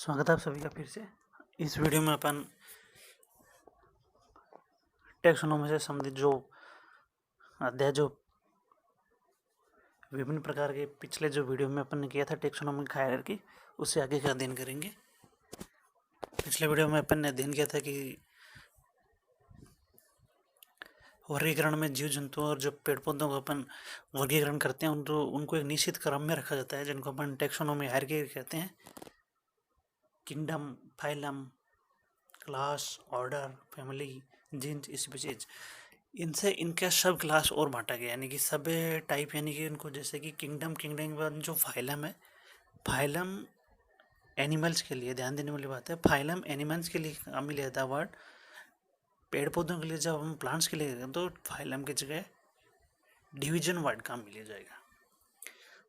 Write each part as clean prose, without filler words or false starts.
स्वागत है आप सभी का फिर से। इस वीडियो में अपन टेक्सोनोमी से संबंधित जो अध्याय जो विभिन्न प्रकार के पिछले जो वीडियो में अपन ने किया था टेक्सोनोमिक हायरार्की, उससे आगे का अध्ययन करेंगे। पिछले वीडियो में अपन ने अध्ययन किया था कि वर्गीकरण में जीव जंतुओं और जो पेड़ पौधों को अपन वर्गीकरण करते हैं उनको एक निश्चित क्रम में रखा जाता है, जिनको अपन टेक्सोनोमी हायरार्की कहते हैं। Kingdom, phylum, class, order, family, genus, species, इनसे इनका सब क्लास और बांटा गया, यानी कि सब टाइप, यानी कि इनको जैसे कि किंगडम के बाद जो फाइलम है, फाइलम एनिमल्स के लिए ध्यान देने वाली बात है। फाइलम एनिमल्स के लिए काम में लिया था वर्ड, पेड़ पौधों के लिए जब हम प्लांट्स के लिए तो फाइलम की जगह डिवीजन वर्ड काम में लिया जाएगा।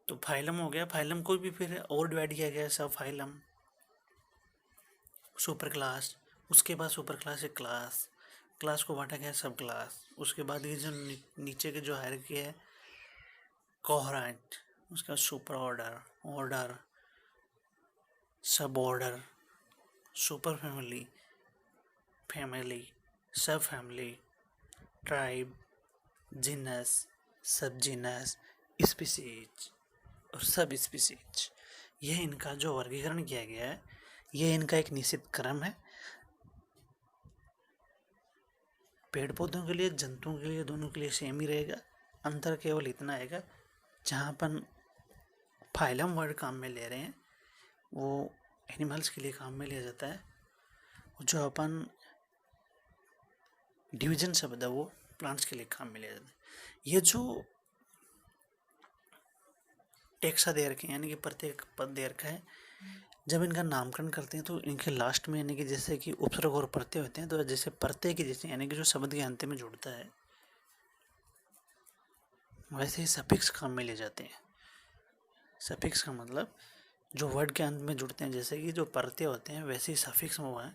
तो फाइलम हो गया, फाइलम को भी फिर और डिवाइड किया गया, सब फाइलम, सुपर क्लास, उसके बाद सुपर क्लास एक क्लास, क्लास को बांटा गया सब क्लास, उसके बाद ये जो नीचे के जो हायरार्की है कोहेरेंट, उसका सुपर ऑर्डर, ऑर्डर, सब ऑर्डर, सुपर फैमिली, फैमिली, सब फैमिली, ट्राइब, जीनस, सब जीनस, स्पीसीज और सब स्पीसीज। यह इनका जो वर्गीकरण किया गया है, यह इनका एक निश्चित क्रम है। पेड़ पौधों के लिए, जंतुओं के लिए, दोनों के लिए सेम ही रहेगा। अंतर केवल इतना आएगा, जहाँ अपन फाइलम वर्ड काम में ले रहे हैं वो एनिमल्स के लिए काम में लिया जाता है, जो अपन डिवीजन शब्द है वो प्लांट्स के लिए काम में लिया जाता है। ये जो टेक्सा दे रखे हैं, यानी कि प्रत्येक पद दे रखा है, जब इनका नामकरण करते हैं तो इनके लास्ट में, यानी कि जैसे कि उपसर्ग और प्रत्यय होते हैं, तो जैसे प्रत्यय के जैसे, यानी कि जो शब्द के अंत में जुड़ता है, वैसे ही सफिक्स काम में ले जाते हैं। सफिक्स का मतलब जो वर्ड के अंत में जुड़ते हैं, जैसे कि जो प्रत्यय होते हैं वैसे ही सफिक्स में हुआ है।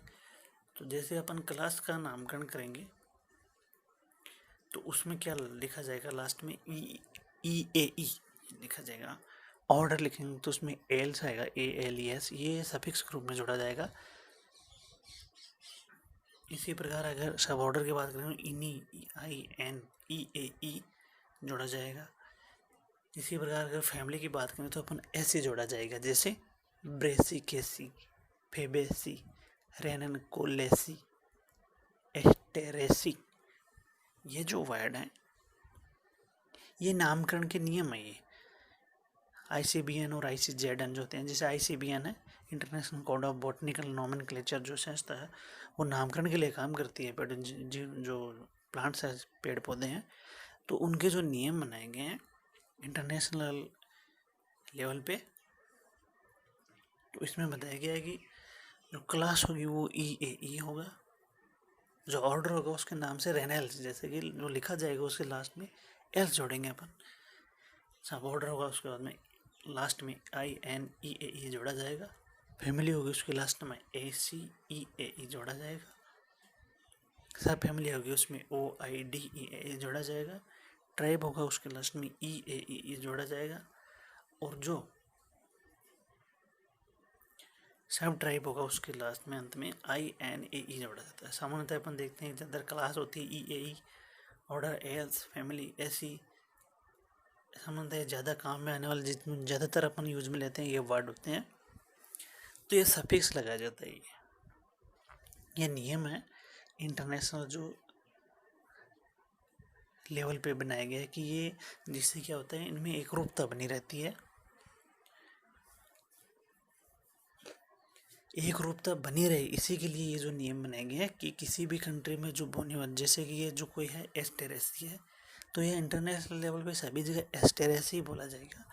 तो जैसे अपन क्लास का नामकरण करेंगे तो उसमें क्या लिखा जाएगा, लास्ट में ई लिखा जाएगा। ऑर्डर लिखेंगे तो उसमें एल्स आएगा, ALES, ये सफिक्स ग्रुप में जोड़ा जाएगा। इसी प्रकार अगर सब ऑर्डर की बात करें, इनी, INEAE जोड़ा जाएगा। इसी प्रकार अगर फैमिली की बात करें तो अपन ऐसे जोड़ा जाएगा, जैसे ब्रेसी केसी, फेबेसी, रेनन कोलेसी, एस्टेरेसी। ये जो वर्ड हैं ये नामकरण के नियम है। ये ICBN और ICZN जो होते हैं, जैसे ICBN है, international code of botanical nomenclature, जो संस्था है वो नामकरण के लिए काम करती है। पेड़ जो प्लांट्स है, पेड़ पौधे हैं, तो उनके जो नियम बनाए गए हैं इंटरनेशनल लेवल पे, तो इसमें बताया गया है कि जो क्लास होगी वो EAE होगा, जो ऑर्डर होगा उसके नाम से रेनल्स, जैसे कि जो लिखा जाएगा उसके लास्ट में एल्स जोड़ेंगे अपन। सब ऑर्डर होगा उसके बाद में लास्ट में INEAE जोड़ा जाएगा। फैमिली होगी उसके लास्ट में ACEAE जोड़ा जाएगा। सब फैमिली होगी उसमें OIDEAE जोड़ा जाएगा। ट्राइब होगा उसके लास्ट में EAEE जोड़ा जाएगा। और जो सब ट्राइब होगा उसके लास्ट में अंत में INAE जोड़ा जाता है। सामान्यतः अपन देखते हैं ज़्यादा क्लास होती है EAE, ऑर्डर एल्स, फैमिली ऐसी, सामान्यतः ज़्यादा काम में आने वाले जितने ज़्यादातर अपन यूज में लेते हैं ये वर्ड होते हैं, तो ये सफिक्स लगाया जाता है। ये नियम है इंटरनेशनल जो लेवल पे बनाया गया है कि ये, जिससे क्या होता है इनमें एक रूपता बनी रहती है। एक रूपता बनी रहे इसी के लिए ये जो नियम बनाए गए हैं कि किसी भी कंट्री में जो बोने वाले, जैसे कि ये जो कोई है एस्टेरेसी है, तो ये इंटरनेशनल लेवल पे सभी जगह एस्टेरेसी बोला जाएगा।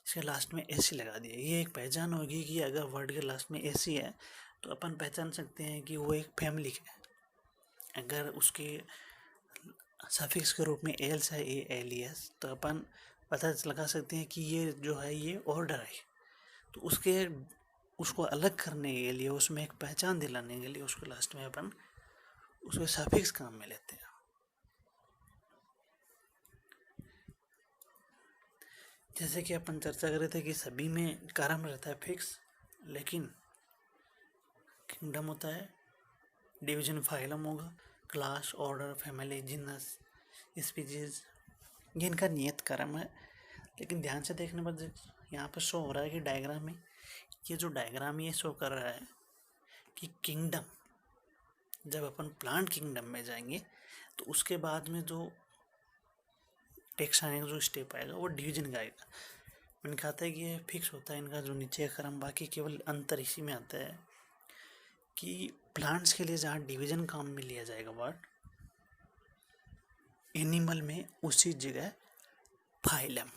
इसके लास्ट में एसी लगा दिया, ये एक पहचान होगी कि अगर वर्ड के लास्ट में एसी है तो अपन पहचान सकते हैं कि वो एक फैमिली है। अगर उसके सफिक्स के रूप में एल्स है, ALES, तो अपन पता लगा सकते हैं कि ये जो है ये ऑर्डर है। तो उसको अलग करने के लिए, उसमें एक पहचान दिलाने के लिए उसको लास्ट में अपन उसके सफिक्स काम में लेते हैं। जैसे कि अपन चर्चा कर रहे थे कि सभी में कारम रहता है फिक्स, लेकिन किंगडम होता है, डिवीजन फाइलम होगा, class, order, family, genus, species, ये इनका नियत क्रम है। लेकिन ध्यान से देखने पर यहाँ पर शो हो रहा है कि डायग्राम में, ये जो डायग्राम ये शो कर रहा है कि किंगडम, जब अपन प्लांट किंगडम में जाएंगे तो उसके बाद में जो टेक्स्ट आने का जो स्टेप आएगा वो डिवीजन का आएगा। मैंने कहा था कि ये फिक्स होता है इनका जो नीचे का क्रम, बाकी केवल अंतर इसी में आता है कि प्लांट्स के लिए जहाँ डिवीजन काम में लिया जाएगा वर्ड, एनिमल में उसी जगह फाइलम,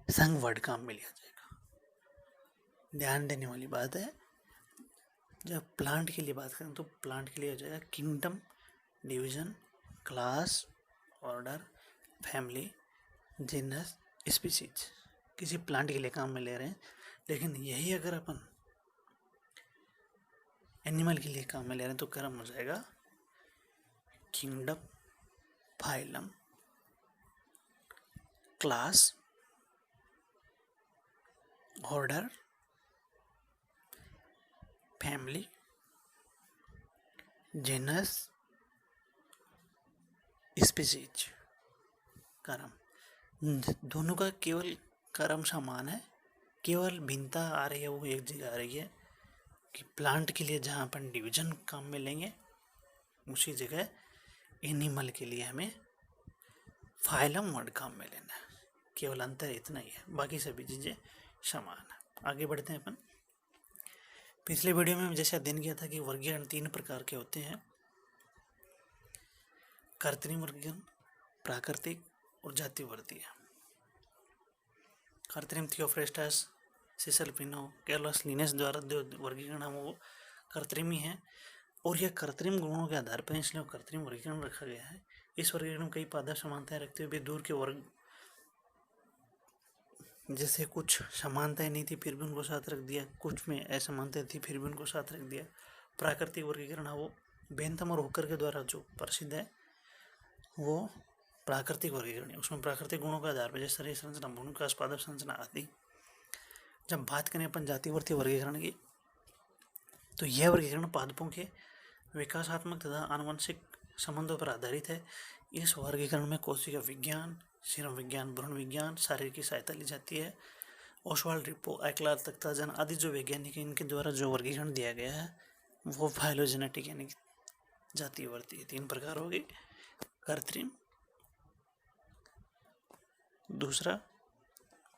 संघ वर्ड काम में लिया जाएगा। ध्यान देने वाली बात है, जब प्लांट के लिए बात करें तो प्लांट के लिए हो जाएगा kingdom, division, class, order, family, genus, species. किसी प्लांट के लिए काम में ले रहे हैं। लेकिन यही अगर अपन एनिमल के लिए काम में ले रहे हैं तो क्रम हो जाएगा kingdom, phylum, class, order, family, genus, species. क्रम दोनों का केवल क्रम समान है, केवल भिन्नता आ रही है वो एक जगह आ रही है कि प्लांट के लिए जहाँ अपन डिवीजन काम में लेंगे उसी जगह एनिमल के लिए हमें फाइलम वर्ड काम में लेना है। केवल अंतर इतना ही है, बाकी सभी चीज़ें समान है। आगे बढ़ते हैं अपन। पिछले वीडियो में जैसे अध्ययन किया था कि वर्गीकरण 3 प्रकार के होते हैं, कृत्रिम वर्गीकरण, प्राकृतिक और जातिवर्तीय। कृत्रिम थियोफ्रेस्टस, सिसल पिनो, कैर्लोस लिनेस द्वारा जो वर्गीकरण है वो कृत्रिम ही है, और यह कृत्रिम गुणों के आधार पर इसलिए कृत्रिम वर्गीकरण रखा गया है। इस वर्गीकरण में कई पादप समानताएं रखते हुए दूर के वर्ग जैसे कुछ समानताएं नहीं थी फिर भी उनको साथ रख दिया, कुछ में असमानताएं थी फिर भी उनको साथ रख दिया। प्राकृतिक वर्गीकरण है वो बेंथम और हुकर के द्वारा जो प्रसिद्ध है वो प्राकृतिक वर्गीकरण है। उसमें प्राकृतिक गुणों के आधार पर जैसे शरीर संरचना, भूविकास, पादप संरचना आदि। जब बात करें अपन जातिवर्तीय वर्गीकरण की तो यह वर्गीकरण पादपों के विकासात्मक तथा आनुवंशिक संबंधों पर आधारित है। इस वर्गीकरण में कोशिका विज्ञान, सीरम विज्ञान, भ्रूण विज्ञान, शारीर की सहायता ली जाती है। ओसवाल्ड रिपो, एक्लार तख्ताजन आदि जो वैज्ञानिक हैं इनके द्वारा जो वर्गीकरण दिया गया है वो फाइलोजेनेटिक यानी जातिवर्तीय 3 प्रकार हो गए, कृत्रिम, दूसरा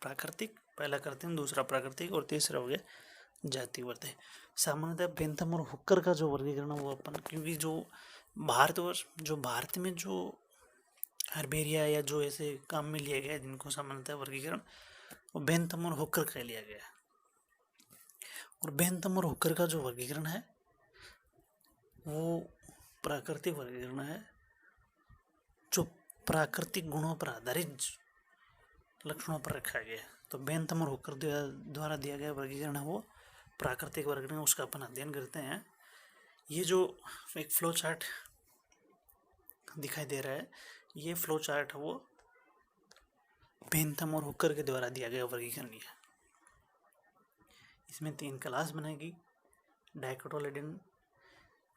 प्राकृतिक, पहला कृत्रिम, दूसरा प्राकृतिक और तीसरा हो गया जातिवर्तीय। सामान्यतः बेंथम और हुक्कर का जो वर्गीकरण वो अपन, क्योंकि जो भारत में जो हर्बेरिया या जो ऐसे काम में लिया गया जिनको सामान्यतः वर्गीकरण वो बेंथम और हुक्कर का लिया गया। और बेंथम और हुक्कर का जो वर्गीकरण है वो प्राकृतिक वर्गीकरण है, जो प्राकृतिक गुणों पर आधारित लक्षणों पर रखा गया है। तो बेंथम और हुक्कर द्वारा दिया गया वर्गीकरण है वो प्राकृतिक वर्गीकरण, उसका अपन अध्ययन करते हैं। ये जो एक फ्लो चार्ट दिखाई दे रहा है, ये फ्लो चार्ट है वो बेंथम और हुक्कर के द्वारा दिया गया वर्गीकरण है। इसमें 3 क्लास बनेगी, डाइकोटिलेडन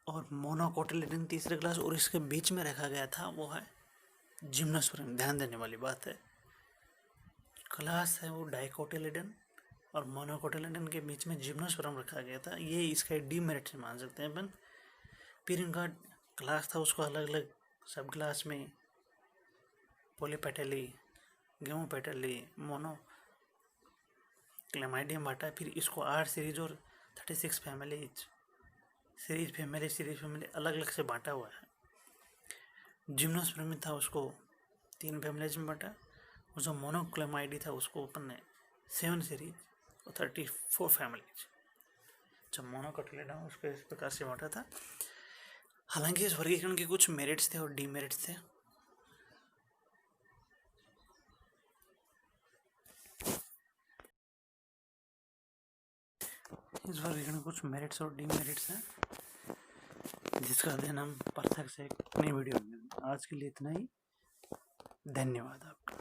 और मोनोकोटिलेडन तीसरे क्लास, और इसके बीच में रखा गया था वो है जिम्नोस्पर्म। ध्यान देने वाली बात है, क्लास है वो डाइकोटिलेडन और मोनोकोटिलेडन के बीच में जिम्नोस्पर्म रखा गया था। ये इसका डीमेरिट से मान सकते हैं अपन। फिर इनका क्लास था उसको अलग अलग सब क्लास में पॉलीपेटली, गेमोपेटली, मोनो क्लेमाइडियम बांटा। फिर इसको 8 सीरीज और 36 फैमिली अलग अलग से बांटा हुआ है। जिम्नोस्पर्म में था उसको 3 फैमिलीज में बांटा, और जो मोनोक्लेमाइडी था उसको अपन ने 7 सीरीज और 34 फैमिलीज। जब मोनोकोटिलेडन उसको इस प्रकार से बांटा था। हालांकि इस वर्गीकरण के कुछ मेरिट्स थे और डीमेरिट्स थे। इस वर्गीकरण कुछ मेरिट्स और डीमेरिट्स हैं जिसका अध्ययन हम पृथक से एक नई वीडियो में। आज के लिए इतना ही, धन्यवाद आपका।